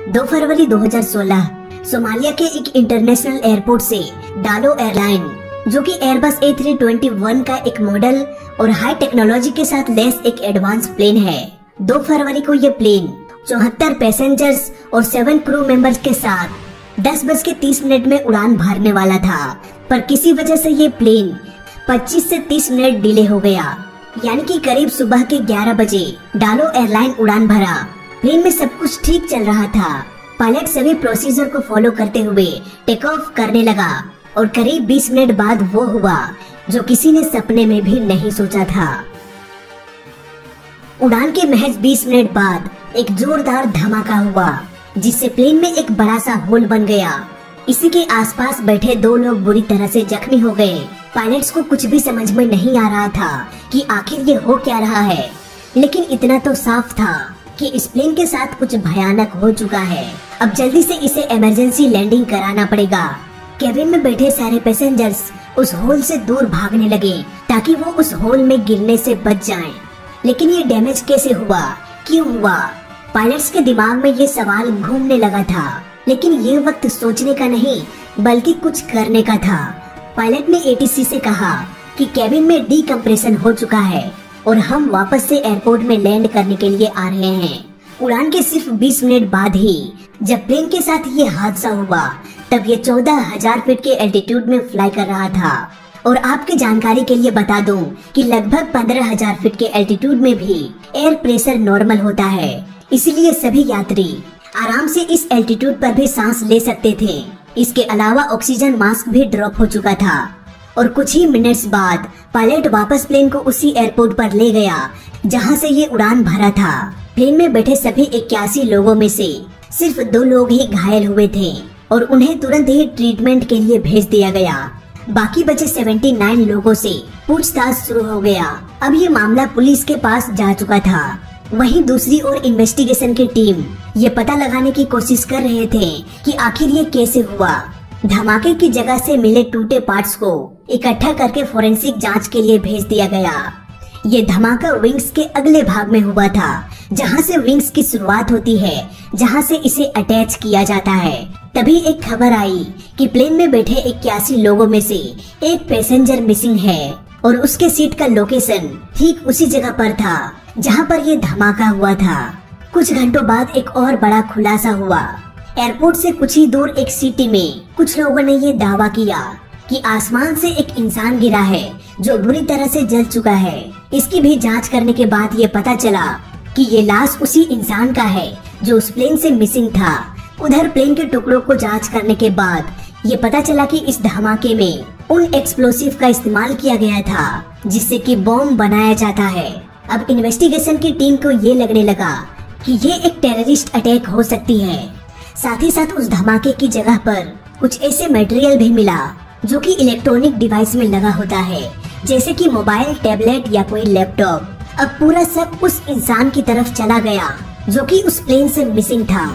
2 फरवरी 2016 Somalia के एक international airport से डालो एयरलाइन, जो कि एयरबस A321 का एक मॉडल और हाई टेक्नोलॉजी के साथ लैस एक एडवांस प्लेन है। 2 फरवरी को ये प्लेन 74 पैसेंजर्स और 7 क्रू मेंबर्स के साथ 10:30 में उड़ान भरने वाला था, पर किसी वजह से ये प्लेन 25 से 30 मिनट डिले हो गया, यानी कि करीब सुबह के 11 बजे डालो एयरलाइन उड़ान भरा। प्लेन में सब कुछ ठीक चल रहा था। पायलट सभी प्रोसीजर को फॉलो करते हुए टेक ऑफ करने लगा और करीब 20 मिनट बाद वो हुआ जो किसी ने सपने में भी नहीं सोचा था। उड़ान के महज 20 मिनट बाद एक जोरदार धमाका हुआ, जिससे प्लेन में एक बड़ा सा होल बन गया। इसी के आसपास बैठे 2 लोग बुरी तरह से जख्मी हो गए। पायलट्स को कुछ भी समझ में नहीं आ रहा था कि आखिर ये हो क्या रहा है, लेकिन इतना तो साफ था कि इस प्लेन के साथ कुछ भयानक हो चुका है। अब जल्दी से इसे इमरजेंसी लैंडिंग कराना पड़ेगा। केबिन में बैठे सारे पैसेंजर्स उस होल से दूर भागने लगे ताकि वो उस होल में गिरने से बच जाएं। लेकिन ये डैमेज कैसे हुआ, क्यों हुआ? पायलट्स के दिमाग में ये सवाल घूमने लगा था, लेकिन ये वक्त सोचने का नहीं बल्कि कुछ करने का था। पायलट ने ATC से कहा कि केबिन में डीकम्प्रेशन हो चुका है और हम वापस से एयरपोर्ट में लैंड करने के लिए आ रहे हैं। उड़ान के सिर्फ 20 मिनट बाद ही जब प्लेन के साथ ये हादसा हुआ, तब ये 14,000 फीट के एल्टीट्यूड में फ्लाई कर रहा था। और आपकी जानकारी के लिए बता दूं कि लगभग 15,000 फीट के एल्टीट्यूड में भी एयर प्रेशर नॉर्मल होता है, इसलिए सभी यात्री आराम से इस एल्टीट्यूड पर भी सांस ले सकते थे। इसके अलावा ऑक्सीजन मास्क भी ड्रॉप हो चुका था और कुछ ही मिनट्स बाद पायलट वापस प्लेन को उसी एयरपोर्ट पर ले गया जहां से ये उड़ान भरा था। प्लेन में बैठे सभी 81 लोगों में से सिर्फ 2 लोग ही घायल हुए थे और उन्हें तुरंत ही ट्रीटमेंट के लिए भेज दिया गया। बाकी बचे 79 लोगों से पूछताछ शुरू हो गया। अब ये मामला पुलिस के पास जा चुका था। वहीं दूसरी ओर इन्वेस्टिगेशन की टीम ये पता लगाने की कोशिश कर रहे थे कि आखिर ये कैसे हुआ। धमाके की जगह से मिले टूटे पार्ट्स को इकट्ठा करके फोरेंसिक जांच के लिए भेज दिया गया। ये धमाका विंग्स के अगले भाग में हुआ था, जहां से विंग्स की शुरुआत होती है, जहां से इसे अटैच किया जाता है। तभी एक खबर आई कि प्लेन में बैठे 81 लोगों में से एक पैसेंजर मिसिंग है और उसके सीट का लोकेशन ठीक उसी जगह पर था जहां पर ये धमाका हुआ था। कुछ घंटों बाद एक और बड़ा खुलासा हुआ। एयरपोर्ट से कुछ ही दूर एक सिटी में कुछ लोगों ने ये दावा किया कि आसमान से एक इंसान गिरा है जो बुरी तरह से जल चुका है। इसकी भी जांच करने के बाद ये पता चला कि ये लाश उसी इंसान का है जो उस प्लेन से मिसिंग था। उधर प्लेन के टुकड़ों को जांच करने के बाद ये पता चला कि इस धमाके में उन एक्सप्लोसिव का इस्तेमाल किया गया था जिससे कि बॉम्ब बनाया जाता है। अब इन्वेस्टिगेशन की टीम को ये लगने लगा कि ये एक टेररिस्ट अटैक हो सकती है। साथ ही साथ उस धमाके की जगह पर कुछ ऐसे मटेरियल भी मिला जो कि इलेक्ट्रॉनिक डिवाइस में लगा होता है, जैसे कि मोबाइल, टैबलेट या कोई लैपटॉप। अब पूरा सब उस इंसान की तरफ चला गया जो कि उस प्लेन से मिसिंग था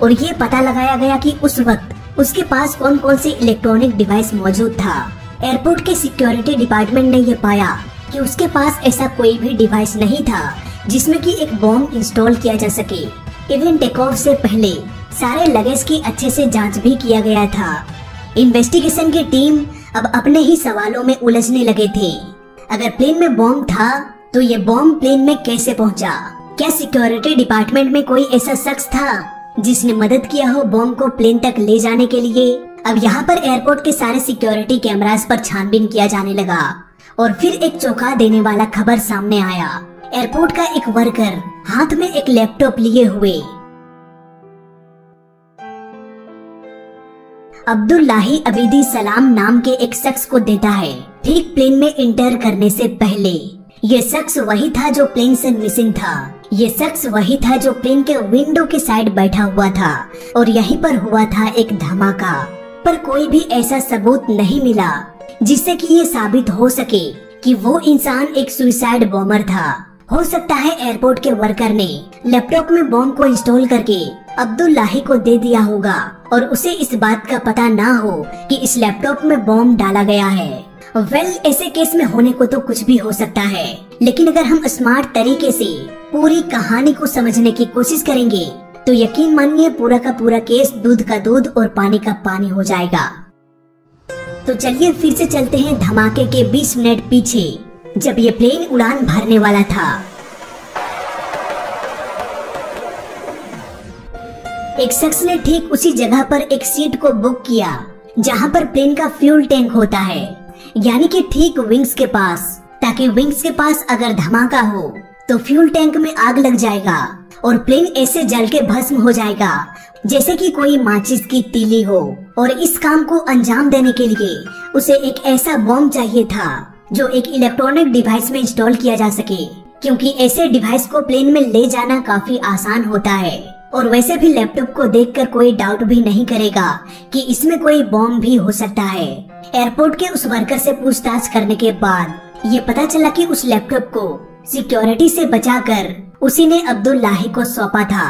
और ये पता लगाया गया कि उस वक्त उसके पास कौन कौन से इलेक्ट्रॉनिक डिवाइस मौजूद था। एयरपोर्ट के सिक्योरिटी डिपार्टमेंट ने ये पाया कि उसके पास ऐसा कोई भी डिवाइस नहीं था जिसमें कि एक बॉम्ब इंस्टॉल किया जा सके। इवन टेक ऑफ से पहले सारे लगेज की अच्छे से जांच भी किया गया था। इन्वेस्टिगेशन की टीम अब अपने ही सवालों में उलझने लगे थे। अगर प्लेन में बॉम्ब था तो ये बॉम्ब प्लेन में कैसे पहुंचा? क्या सिक्योरिटी डिपार्टमेंट में कोई ऐसा शख्स था जिसने मदद किया हो बॉम्ब को प्लेन तक ले जाने के लिए? अब यहाँ पर एयरपोर्ट के सारे सिक्योरिटी कैमरास पर छानबीन किया जाने लगा और फिर एक चौंका देने वाला खबर सामने आया। एयरपोर्ट का एक वर्कर हाथ में एक लैपटॉप लिए हुए अब्दुल्लाही अबीदी सलाम नाम के एक शख्स को देता है, ठीक प्लेन में इंटर करने से पहले। ये शख्स वही था जो प्लेन से मिसिंग था। ये शख्स वही था जो प्लेन के विंडो के साइड बैठा हुआ था और यहीं पर हुआ था एक धमाका। पर कोई भी ऐसा सबूत नहीं मिला जिससे कि ये साबित हो सके कि वो इंसान एक सुसाइड बॉम्बर था। हो सकता है एयरपोर्ट के वर्कर ने लैपटॉप में बॉम्ब को इंस्टॉल करके अब्दुल्लाही को दे दिया होगा और उसे इस बात का पता ना हो कि इस लैपटॉप में बॉम्ब डाला गया है। ऐसे केस में होने को तो कुछ भी हो सकता है, लेकिन अगर हम स्मार्ट तरीके से पूरी कहानी को समझने की कोशिश करेंगे तो यकीन मानिए पूरा का पूरा केस दूध का दूध और पानी का पानी हो जाएगा। तो चलिए फिर से चलते हैं धमाके के 20 मिनट पीछे, जब ये प्लेन उड़ान भरने वाला था। एक शख्स ने ठीक उसी जगह पर एक सीट को बुक किया जहां पर प्लेन का फ्यूल टैंक होता है, यानी कि ठीक विंग्स के पास, ताकि विंग्स के पास अगर धमाका हो तो फ्यूल टैंक में आग लग जाएगा और प्लेन ऐसे जल के भस्म हो जाएगा जैसे कि कोई माचिस की तीली हो। और इस काम को अंजाम देने के लिए उसे एक ऐसा बॉम्ब चाहिए था जो एक इलेक्ट्रॉनिक डिवाइस में इंस्टॉल किया जा सके, क्योंकि ऐसे डिवाइस को प्लेन में ले जाना काफी आसान होता है। और वैसे भी लैपटॉप को देखकर कोई डाउट भी नहीं करेगा कि इसमें कोई बॉम्ब भी हो सकता है। एयरपोर्ट के उस वर्कर से पूछताछ करने के बाद ये पता चला कि उस लैपटॉप को सिक्योरिटी से बचाकर उसी ने अब्दुल्लाही को सौंपा था।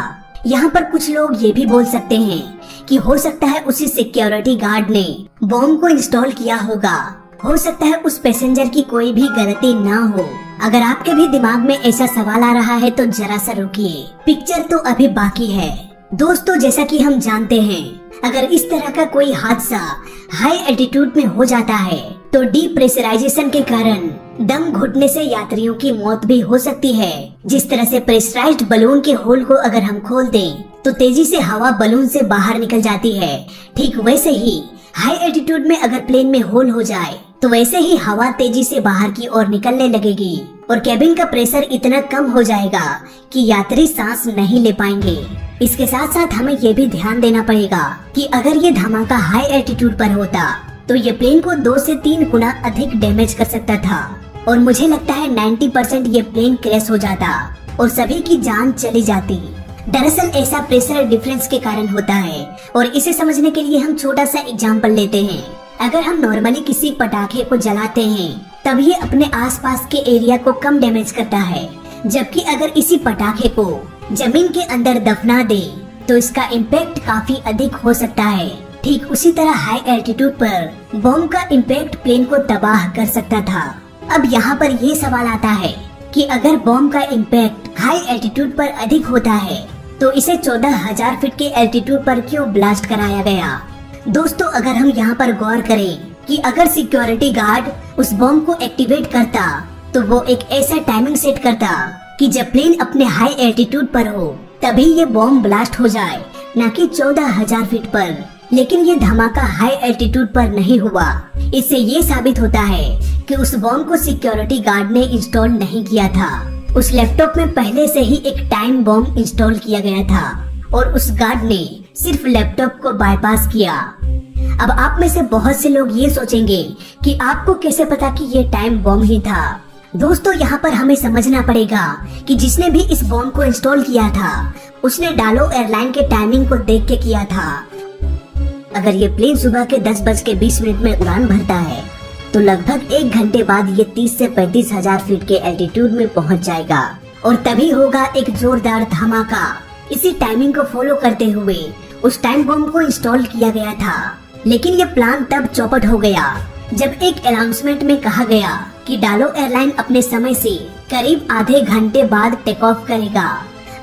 यहाँ पर कुछ लोग ये भी बोल सकते हैं कि हो सकता है उसी सिक्योरिटी गार्ड ने बॉम्ब को इंस्टॉल किया होगा। हो सकता है उस पैसेंजर की कोई भी गलती ना हो। अगर आपके भी दिमाग में ऐसा सवाल आ रहा है तो जरा सा रुकिए, पिक्चर तो अभी बाकी है। दोस्तों, जैसा कि हम जानते हैं, अगर इस तरह का कोई हादसा हाई एल्टीट्यूड में हो जाता है तो डीप्रेशराइजेशन के कारण दम घुटने से यात्रियों की मौत भी हो सकती है। जिस तरह से प्रेशराइज्ड बलून के होल को अगर हम खोल दें तो तेजी से हवा बलून से बाहर निकल जाती है, ठीक वैसे ही हाई एल्टीट्यूड में अगर प्लेन में होल हो जाए तो वैसे ही हवा तेजी से बाहर की ओर निकलने लगेगी और केबिन का प्रेशर इतना कम हो जाएगा कि यात्री सांस नहीं ले पाएंगे। इसके साथ साथ हमें ये भी ध्यान देना पड़ेगा कि अगर ये धमाका हाई एल्टीट्यूड पर होता तो ये प्लेन को 2 से 3 गुना अधिक डैमेज कर सकता था और मुझे लगता है 90% ये प्लेन क्रैश हो जाता और सभी की जान चली जाती। दरअसल ऐसा प्रेशर डिफरेंस के कारण होता है और इसे समझने के लिए हम छोटा सा एग्जांपल लेते हैं। अगर हम नॉर्मली किसी पटाखे को जलाते हैं तब ये अपने आसपास के एरिया को कम डैमेज करता है, जबकि अगर इसी पटाखे को जमीन के अंदर दफना दे तो इसका इम्पैक्ट काफी अधिक हो सकता है। ठीक उसी तरह हाई एल्टीट्यूड पर बॉम्ब का इम्पैक्ट प्लेन को तबाह कर सकता था। अब यहाँ पर ये सवाल आता है कि अगर बॉम्ब का इम्पैक्ट हाई एल्टीट्यूड पर अधिक होता है तो इसे 14,000 फीट के एल्टीट्यूड पर क्यों ब्लास्ट कराया गया। दोस्तों, अगर हम यहाँ पर गौर करें कि अगर सिक्योरिटी गार्ड उस बॉम्ब को एक्टिवेट करता तो वो एक ऐसा टाइमिंग सेट करता कि जब प्लेन अपने हाई एल्टीट्यूड पर हो तभी ये बॉम्ब ब्लास्ट हो जाए, न कि 14,000 फीट पर। लेकिन ये धमाका हाई एल्टीट्यूड पर नहीं हुआ। इससे ये साबित होता है कि उस बॉम्ब को सिक्योरिटी गार्ड ने इंस्टॉल नहीं किया था। उस लैपटॉप में पहले से ही एक टाइम बॉम्ब इंस्टॉल किया गया था और उस गार्ड ने सिर्फ लैपटॉप को बाईपास किया। अब आप में से बहुत से लोग ये सोचेंगे कि आपको कैसे पता कि ये टाइम बॉम्ब ही था। दोस्तों, यहाँ पर हमें समझना पड़ेगा कि जिसने भी इस बॉम्ब को इंस्टॉल किया था उसने डालो एयरलाइन के टाइमिंग को देख के किया था। अगर ये प्लेन सुबह के 10:20 में उड़ान भरता है तो लगभग 1 घंटे बाद ये 30 से 35,000 फीट के एल्टीट्यूड में पहुंच जाएगा और तभी होगा एक जोरदार धमाका। इसी टाइमिंग को फॉलो करते हुए उस टाइम बॉम्ब को इंस्टॉल किया गया था। लेकिन ये प्लान तब चौपट हो गया जब एक अनाउंसमेंट में कहा गया कि डालो एयरलाइन अपने समय से करीब आधे घंटे बाद टेक ऑफ करेगा।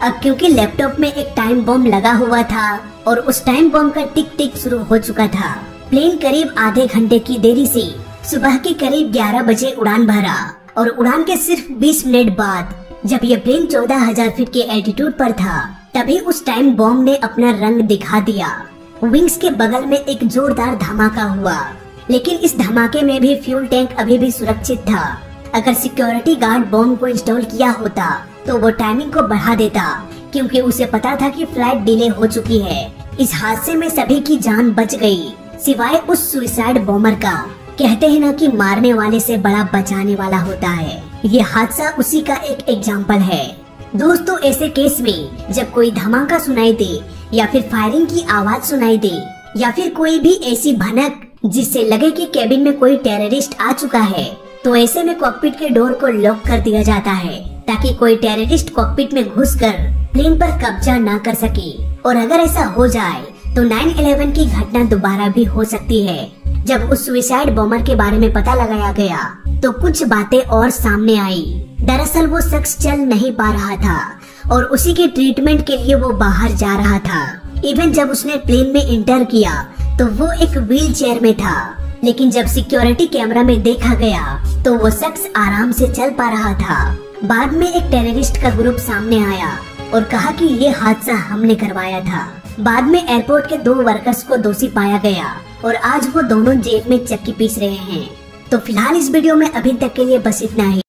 अब क्योंकि लैपटॉप में एक टाइम बॉम्ब लगा हुआ था और उस टाइम बॉम्ब का टिक टिक शुरू हो चुका था, प्लेन करीब आधे घंटे की देरी से सुबह के करीब 11 बजे उड़ान भरा और उड़ान के सिर्फ 20 मिनट बाद जब ये प्लेन 14,000 फीट के एल्टीट्यूड पर था तभी उस टाइम बॉम्ब ने अपना रंग दिखा दिया। विंग्स के बगल में एक जोरदार धमाका हुआ, लेकिन इस धमाके में भी फ्यूल टैंक अभी भी सुरक्षित था। अगर सिक्योरिटी गार्ड बॉम्ब को इंस्टॉल किया होता तो वो टाइमिंग को बढ़ा देता, क्योंकि उसे पता था कि फ्लाइट डिले हो चुकी है। इस हादसे में सभी की जान बच गई सिवाय उस सुसाइड बॉम्बर का। कहते हैं ना कि मारने वाले से बड़ा बचाने वाला होता है। ये हादसा उसी का एक एग्जाम्पल है। दोस्तों, ऐसे केस में जब कोई धमाका सुनाई दे या फिर फायरिंग की आवाज सुनाई दे या फिर कोई भी ऐसी भनक जिससे लगे कि केबिन में कोई टेररिस्ट आ चुका है, तो ऐसे में कॉकपिट के डोर को लॉक कर दिया जाता है ताकि कोई टेररिस्ट कॉकपिट में घुसकर प्लेन पर कब्जा ना कर सके। और अगर ऐसा हो जाए तो 9/11 की घटना दोबारा भी हो सकती है। जब उस सुसाइड बॉम्बर के बारे में पता लगाया गया तो कुछ बातें और सामने आई। दरअसल वो शख्स चल नहीं पा रहा था और उसी के ट्रीटमेंट के लिए वो बाहर जा रहा था। इवन जब उसने प्लेन में इंटर किया तो वो एक व्हील चेयर में था, लेकिन जब सिक्योरिटी कैमरा में देखा गया तो वो शख्स आराम से चल पा रहा था। बाद में एक टेररिस्ट का ग्रुप सामने आया और कहा कि ये हादसा हमने करवाया था। बाद में एयरपोर्ट के 2 वर्कर्स को दोषी पाया गया और आज वो दोनों जेल में चक्की पीस रहे हैं। तो फिलहाल इस वीडियो में अभी तक के लिए बस इतना ही।